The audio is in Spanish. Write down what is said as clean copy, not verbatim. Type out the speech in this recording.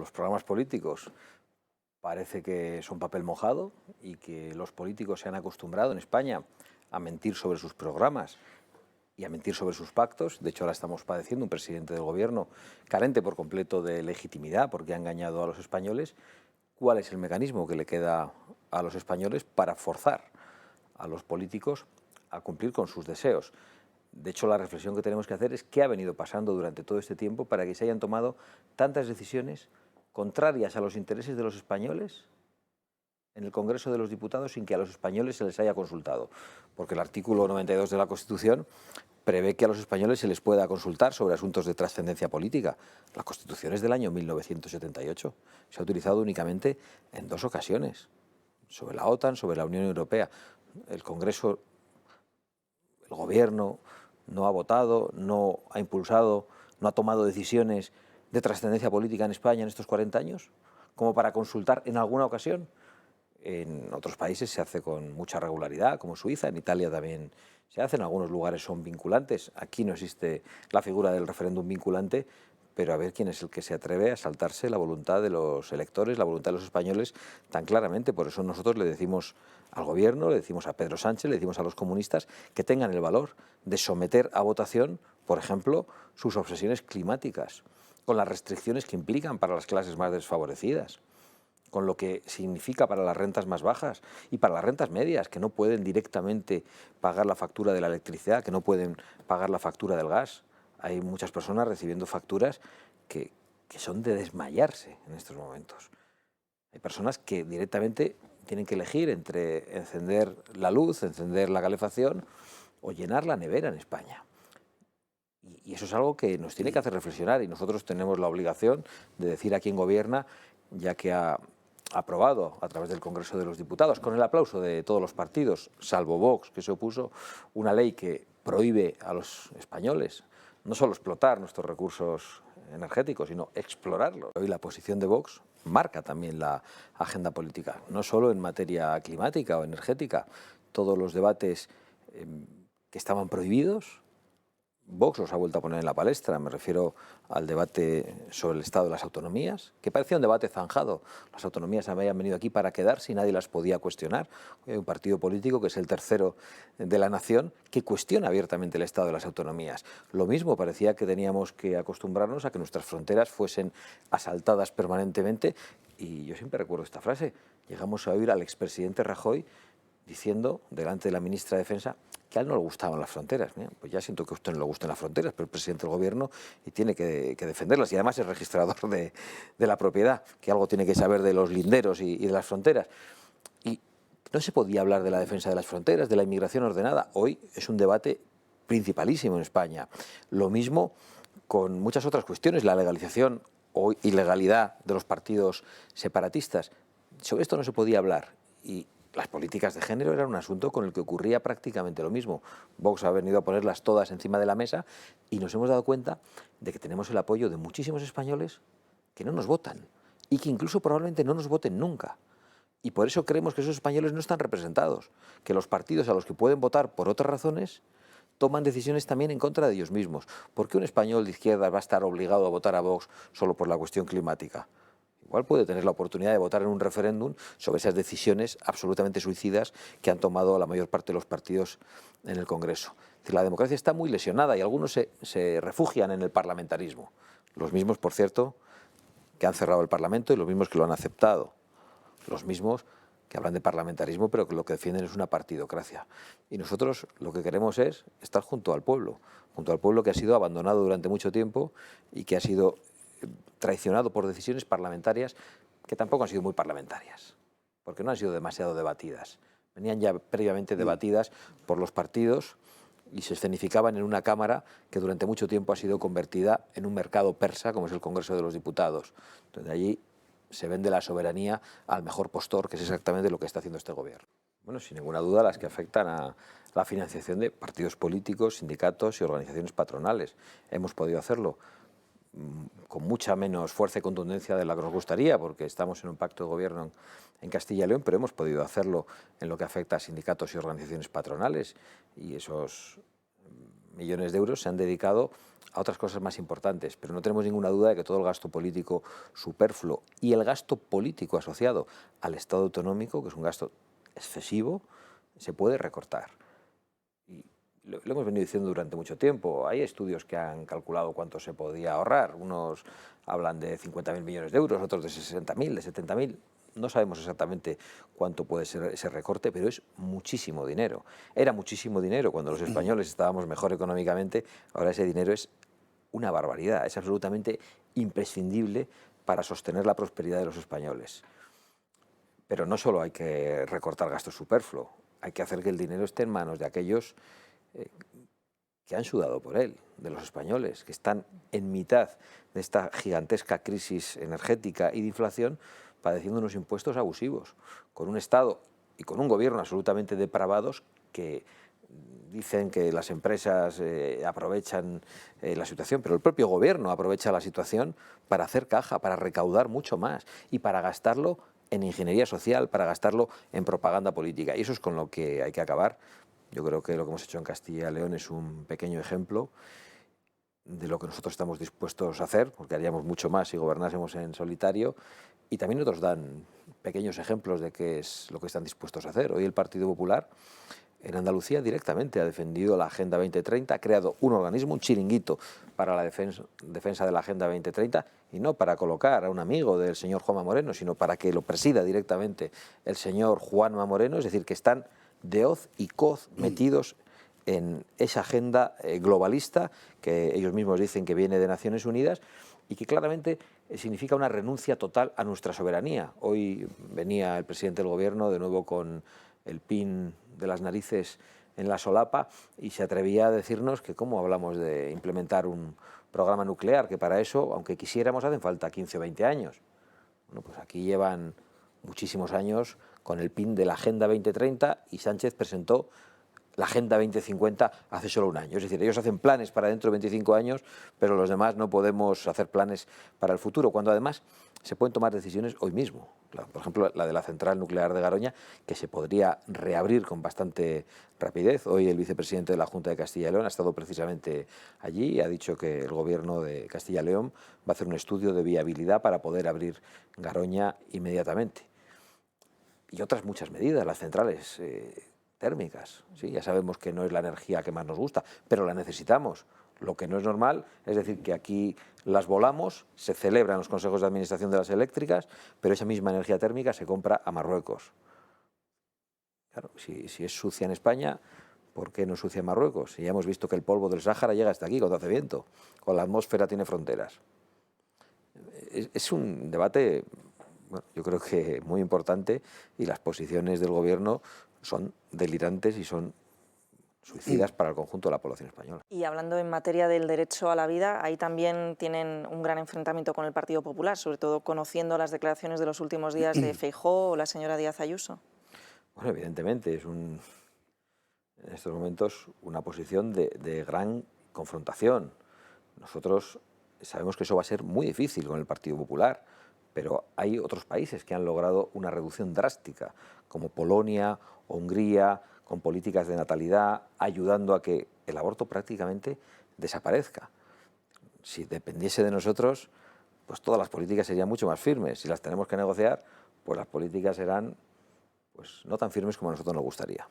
los programas políticos parece que son papel mojado y que los políticos se han acostumbrado en España a mentir sobre sus programas y a mentir sobre sus pactos. De hecho, ahora estamos padeciendo un presidente del gobierno carente por completo de legitimidad porque ha engañado a los españoles. ¿Cuál es el mecanismo que le queda a los españoles para forzar a los políticos a cumplir con sus deseos? De hecho, la reflexión que tenemos que hacer es qué ha venido pasando durante todo este tiempo para que se hayan tomado tantas decisiones contrarias a los intereses de los españoles en el Congreso de los Diputados sin que a los españoles se les haya consultado. Porque el artículo 92 de la Constitución prevé que a los españoles se les pueda consultar sobre asuntos de trascendencia política. La Constitución es del año 1978. Se ha utilizado únicamente en 2 ocasiones, sobre la OTAN, sobre la Unión Europea. El Congreso, el Gobierno no ha votado, no ha impulsado, no ha tomado decisiones de trascendencia política en España en estos 40 años, como para consultar en alguna ocasión. En otros países se hace con mucha regularidad, como Suiza, en Italia también se hace, en algunos lugares son vinculantes. Aquí no existe la figura del referéndum vinculante, pero a ver quién es el que se atreve a saltarse la voluntad de los electores, la voluntad de los españoles tan claramente. Por eso nosotros le decimos al Gobierno, le decimos a Pedro Sánchez, le decimos a los comunistas que tengan el valor de someter a votación, por ejemplo, sus obsesiones climáticas, con las restricciones que implican para las clases más desfavorecidas, con lo que significa para las rentas más bajas y para las rentas medias, que no pueden directamente pagar la factura de la electricidad, que no pueden pagar la factura del gas. Hay muchas personas recibiendo facturas que son de desmayarse en estos momentos. Hay personas que directamente tienen que elegir entre encender la luz, encender la calefacción o llenar la nevera en España. Y eso es algo que nos tiene que hacer reflexionar y nosotros tenemos la obligación de decir a quién gobierna, ya que ha aprobado a través del Congreso de los Diputados, con el aplauso de todos los partidos, salvo Vox, que se opuso, una ley que prohíbe a los españoles no solo explotar nuestros recursos energéticos, sino explorarlos. Hoy la posición de Vox marca también la agenda política, no solo en materia climática o energética. Todos los debates que estaban prohibidos, Vox los ha vuelto a poner en la palestra. Me refiero al debate sobre el estado de las autonomías, que parecía un debate zanjado. Las autonomías habían venido aquí para quedarse y nadie las podía cuestionar. Hay un partido político, que es el tercero de la nación, que cuestiona abiertamente el estado de las autonomías. Lo mismo, parecía que teníamos que acostumbrarnos a que nuestras fronteras fuesen asaltadas permanentemente. Y yo siempre recuerdo esta frase. Llegamos a oír al expresidente Rajoy diciendo, delante de la ministra de Defensa, que a él no le gustaban las fronteras. Mira, pues ya siento que a usted no le gusten las fronteras, pero es presidente del gobierno y tiene que defenderlas. Y además es registrador de la propiedad, que algo tiene que saber de los linderos y de las fronteras. Y no se podía hablar de la defensa de las fronteras, de la inmigración ordenada. Hoy es un debate principalísimo en España. Lo mismo con muchas otras cuestiones, la legalización o ilegalidad de los partidos separatistas. Sobre esto no se podía hablar. Y las políticas de género eran un asunto con el que ocurría prácticamente lo mismo. Vox ha venido a ponerlas todas encima de la mesa y nos hemos dado cuenta de que tenemos el apoyo de muchísimos españoles que no nos votan y que incluso probablemente no nos voten nunca. Y por eso creemos que esos españoles no están representados, que los partidos a los que pueden votar por otras razones toman decisiones también en contra de ellos mismos. ¿Por qué un español de izquierda va a estar obligado a votar a Vox solo por la cuestión climática? Igual puede tener la oportunidad de votar en un referéndum sobre esas decisiones absolutamente suicidas que han tomado la mayor parte de los partidos en el Congreso. Es decir, la democracia está muy lesionada y algunos se refugian en el parlamentarismo. Los mismos, por cierto, que han cerrado el Parlamento y los mismos que lo han aceptado. Los mismos que hablan de parlamentarismo, pero que lo que defienden es una partidocracia. Y nosotros lo que queremos es estar junto al pueblo que ha sido abandonado durante mucho tiempo y que ha sido traicionado por decisiones parlamentarias que tampoco han sido muy parlamentarias, porque no han sido demasiado debatidas. Venían ya previamente debatidas por los partidos y se escenificaban en una Cámara que durante mucho tiempo ha sido convertida en un mercado persa, como es el Congreso de los Diputados. Entonces allí se vende la soberanía al mejor postor, que es exactamente lo que está haciendo este gobierno. Bueno, sin ninguna duda las que afectan a la financiación de partidos políticos, sindicatos y organizaciones patronales. Hemos podido hacerlo con mucha menos fuerza y contundencia de la que nos gustaría, porque estamos en un pacto de gobierno en Castilla y León, pero hemos podido hacerlo en lo que afecta a sindicatos y organizaciones patronales, y esos millones de euros se han dedicado a otras cosas más importantes, pero no tenemos ninguna duda de que todo el gasto político superfluo y el gasto político asociado al Estado autonómico, que es un gasto excesivo, se puede recortar. Y lo hemos venido diciendo durante mucho tiempo. Hay estudios que han calculado cuánto se podía ahorrar. Unos hablan de 50.000 millones de euros, otros de 60.000, de 70.000. No sabemos exactamente cuánto puede ser ese recorte, pero es muchísimo dinero. Era muchísimo dinero cuando los españoles estábamos mejor económicamente. Ahora ese dinero es una barbaridad, es absolutamente imprescindible para sostener la prosperidad de los españoles. Pero no solo hay que recortar gasto superfluo, hay que hacer que el dinero esté en manos de aquellos que han sudado por él, de los españoles, que están en mitad de esta gigantesca crisis energética y de inflación, padeciendo unos impuestos abusivos, con un Estado y con un gobierno absolutamente depravados que dicen que las empresas aprovechan la situación, pero el propio gobierno aprovecha la situación para hacer caja, para recaudar mucho más y para gastarlo en ingeniería social, para gastarlo en propaganda política. Y eso es con lo que hay que acabar. Yo creo que lo que hemos hecho en Castilla y León es un pequeño ejemplo de lo que nosotros estamos dispuestos a hacer, porque haríamos mucho más si gobernásemos en solitario, y también otros dan pequeños ejemplos de qué es lo que están dispuestos a hacer. Hoy el Partido Popular en Andalucía directamente ha defendido la Agenda 2030, ha creado un organismo, un chiringuito para la defensa de la Agenda 2030, y no para colocar a un amigo del señor Juanma Moreno, sino para que lo presida directamente el señor Juanma Moreno, es decir, que están de hoz y coz metidos en esa agenda globalista que ellos mismos dicen que viene de Naciones Unidas y que claramente significa una renuncia total a nuestra soberanía. Hoy venía el presidente del Gobierno de nuevo con el pin de las narices en la solapa y se atrevía a decirnos que cómo hablamos de implementar un programa nuclear, que para eso, aunque quisiéramos, hacen falta 15 o 20 años. Bueno, pues aquí llevan muchísimos años con el pin de la Agenda 2030 y Sánchez presentó la Agenda 2050 hace solo un año. Es decir, ellos hacen planes para dentro de 25 años, pero los demás no podemos hacer planes para el futuro, cuando además se pueden tomar decisiones hoy mismo. Por ejemplo, la de la central nuclear de Garoña, que se podría reabrir con bastante rapidez. Hoy el vicepresidente de la Junta de Castilla y León ha estado precisamente allí y ha dicho que el gobierno de Castilla y León va a hacer un estudio de viabilidad para poder abrir Garoña inmediatamente. Y otras muchas medidas, las centrales térmicas. Sí, ya sabemos que no es la energía que más nos gusta, pero la necesitamos. Lo que no es normal es decir que aquí las volamos, se celebran los consejos de administración de las eléctricas, pero esa misma energía térmica se compra a Marruecos. Claro, si es sucia en España, ¿por qué no sucia en Marruecos? Si ya hemos visto que el polvo del Sáhara llega hasta aquí cuando hace viento, o la atmósfera tiene fronteras. Es un debate, bueno, yo creo que muy importante, y las posiciones del gobierno son delirantes y son suicidas para el conjunto de la población española. Y hablando en materia del derecho a la vida, ahí también tienen un gran enfrentamiento con el Partido Popular, sobre todo conociendo las declaraciones de los últimos días de Feijóo o la señora Díaz Ayuso. Bueno, evidentemente es en estos momentos una posición de gran confrontación. Nosotros sabemos que eso va a ser muy difícil con el Partido Popular, pero hay otros países que han logrado una reducción drástica, como Polonia o Hungría, con políticas de natalidad, ayudando a que el aborto prácticamente desaparezca. Si dependiese de nosotros, pues todas las políticas serían mucho más firmes. Si las tenemos que negociar, pues las políticas serán pues no tan firmes como a nosotros nos gustaría.